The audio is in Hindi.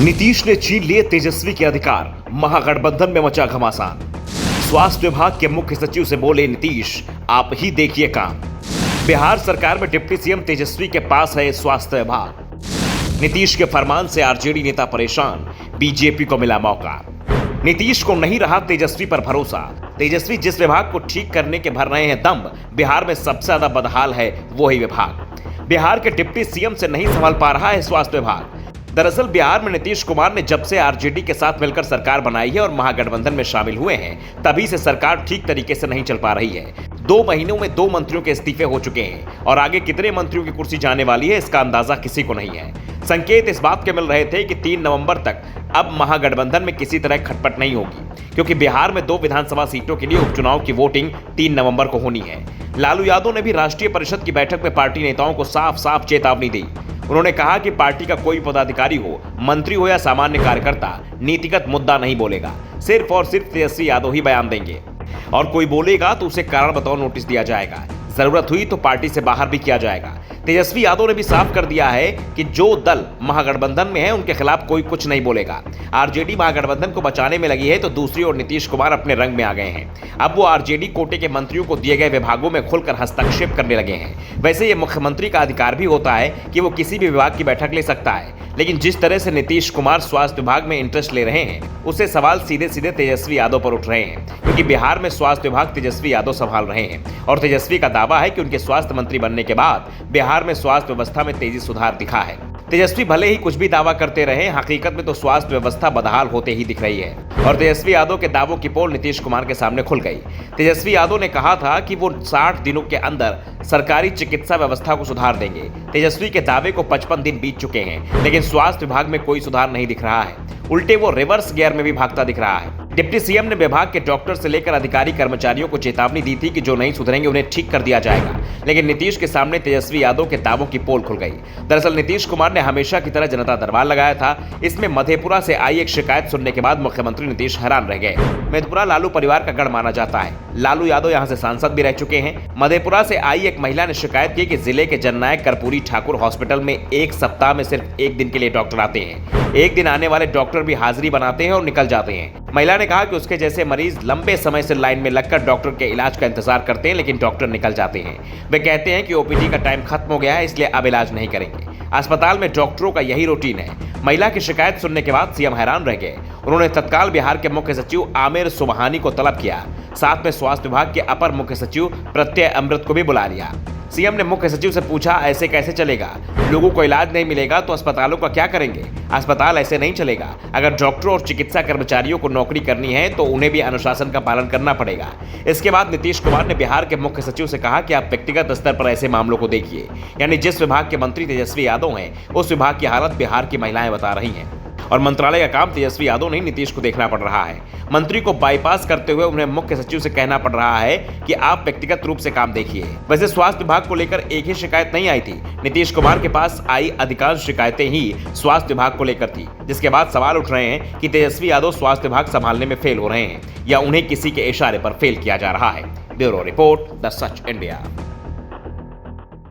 नीतीश ने छीन लिए तेजस्वी के अधिकार, महागठबंधन में मचा घमासान। स्वास्थ्य विभाग के मुख्य सचिव से बोले नीतीश, आप ही देखिए काम। बिहार सरकार में डिप्टी सीएम तेजस्वी के पास है स्वास्थ्य विभाग। नीतीश के फरमान से आरजेडी नेता परेशान, बीजेपी को मिला मौका। नीतीश को नहीं रहा तेजस्वी पर भरोसा। तेजस्वी जिस विभाग को ठीक करने के भर रहे हैं दम, बिहार में सबसे ज्यादा बदहाल है वही विभाग। बिहार के डिप्टी सीएम से नहीं संभाल पा रहा है स्वास्थ्य विभाग। दरअसल बिहार में नीतीश कुमार ने जब से आरजेडी के साथ मिलकर सरकार बनाई है और महागठबंधन में शामिल हुए हैं, तभी से सरकार ठीक तरीके से नहीं चल पा रही है। 2 महीनों में 2 मंत्रियों के इस्तीफे हो चुके हैं और आगे कितने मंत्रियों की कुर्सी जाने वाली है, इसका अंदाजा किसी को नहीं है। संकेत इस बात के मिल रहे थे कि 3 नवंबर तक अब महागठबंधन में किसी तरह खटपट नहीं होगी, क्योंकि बिहार में 2 विधानसभा सीटों के लिए उपचुनाव की वोटिंग 3 नवंबर को होनी है। लालू यादव ने भी राष्ट्रीय परिषद की बैठक में पार्टी नेताओं को साफ साफ चेतावनी दी। उन्होंने कहा कि पार्टी का कोई पदाधिकारी हो, मंत्री हो या सामान्य कार्यकर्ता, नीतिगत मुद्दा नहीं बोलेगा। सिर्फ और सिर्फ तेजस्वी यादव ही बयान देंगे और कोई बोलेगा तो उसे कारण बताओ नोटिस दिया जाएगा। जरूरत हुई तो पार्टी से बाहर भी किया जाएगा। तेजस्वी यादव ने भी साफ कर दिया है कि जो दल महागठबंधन में है उनके खिलाफ कोई कुछ नहीं बोलेगा। आरजेडी महागठबंधन को बचाने में लगी है तो दूसरी ओर नीतीश कुमार अपने रंग में आ गए हैं। अब वो आरजेडी कोटे के मंत्रियों को दिए गए विभागों में खुलकर हस्तक्षेप करने लगे हैं। वैसे ये मुख्यमंत्री का अधिकार भी होता है कि वो किसी भी विभाग की बैठक ले सकता है, लेकिन जिस तरह से नीतीश कुमार स्वास्थ्य विभाग में इंटरेस्ट ले रहे हैं, उससे सवाल सीधे सीधे तेजस्वी यादव पर उठ रहे हैं, क्योंकि बिहार में स्वास्थ्य विभाग तेजस्वी यादव संभाल रहे हैं और तेजस्वी का दावा है कि उनके स्वास्थ्य मंत्री बनने के बाद बिहार में स्वास्थ्य व्यवस्था में तेजी सुधार दिखा है। तेजस्वी भले ही कुछ भी दावा करते रहे, हकीकत में तो स्वास्थ्य व्यवस्था बदहाल होते ही दिख रही है और तेजस्वी यादव के दावों की पोल नीतीश कुमार के सामने खुल गई। तेजस्वी यादव ने कहा था कि वो 60 दिनों के अंदर सरकारी चिकित्सा व्यवस्था को सुधार देंगे। तेजस्वी के दावे को 55 दिन बीत चुके हैं, लेकिन स्वास्थ्य विभाग में कोई सुधार नहीं दिख रहा है। उल्टे वो रिवर्स गियर में भी भागता दिख रहा है। डिप्टी सीएम ने विभाग के डॉक्टर से लेकर अधिकारी कर्मचारियों को चेतावनी दी थी कि जो नहीं सुधरेंगे उन्हें ठीक कर दिया जाएगा, लेकिन नीतीश के सामने तेजस्वी यादव के दावों की पोल खुल गई। दरअसल नीतीश कुमार ने हमेशा की तरह जनता दरबार लगाया था। इसमें मधेपुरा से आई एक शिकायत सुनने के बाद मुख्यमंत्री नीतीश हैरान रह गए। मधेपुरा लालू परिवार का गढ़ माना जाता है। लालू यादव यहाँ से सांसद भी रह चुके हैं। मधेपुरा से आई एक महिला ने शिकायत की कि जिले के जननायक कर्पूरी ठाकुर हॉस्पिटल में एक सप्ताह में सिर्फ 1 दिन के लिए डॉक्टर आते हैं। 1 दिन आने वाले डॉक्टर भी हाजिरी बनाते हैं और निकल जाते हैं। महिला ने कहा कि उसके जैसे मरीज लंबे समय से लाइन में लगकर डॉक्टर के इलाज का इंतजार करते हैं, लेकिन डॉक्टर निकल जाते हैं। वे कहते हैं कि ओपीडी का टाइम खत्म हो गया है, इसलिए अब इलाज नहीं करेंगे। अस्पताल में डॉक्टरों का यही रूटीन है। महिला की शिकायत सुनने के बाद सीएम हैरान रह गए। उन्होंने तत्काल बिहार के मुख्य सचिव आमिर सुबहानी को तलब किया। साथ में स्वास्थ्य विभाग के अपर मुख्य सचिव प्रत्यय अमृत को भी बुला लिया। सीएम ने मुख्य सचिव से पूछा, ऐसे कैसे चलेगा? लोगों को इलाज नहीं मिलेगा तो अस्पतालों का क्या करेंगे? अस्पताल ऐसे नहीं चलेगा। अगर डॉक्टरों और चिकित्सा कर्मचारियों को नौकरी करनी है तो उन्हें भी अनुशासन का पालन करना पड़ेगा। इसके बाद नीतीश कुमार ने बिहार के मुख्य सचिव से कहा कि आप व्यक्तिगत स्तर पर ऐसे मामलों को देखिए, यानी जिस विभाग के मंत्री तेजस्वी यादव हैं, उस विभाग की हालत बिहार की महिलाएं बता रही हैं और मंत्रालय का काम तेजस्वी यादव नहीं, नीतीश को देखना पड़ रहा है। मंत्री को बाईपास करते हुए उन्हें मुख्य सचिव से कहना पड़ रहा है कि आप व्यक्तिगत रूप से काम देखिए। वैसे स्वास्थ्य विभाग को लेकर एक ही शिकायत नहीं आई थी। नीतीश कुमार के पास आई अधिकांश शिकायतें ही स्वास्थ्य विभाग को लेकर थी, जिसके बाद सवाल उठ रहे हैं कि तेजस्वी यादव स्वास्थ्य विभाग संभालने में फेल हो रहे हैं या उन्हें किसी के इशारे पर फेल किया जा रहा है। Bureau report, the such India.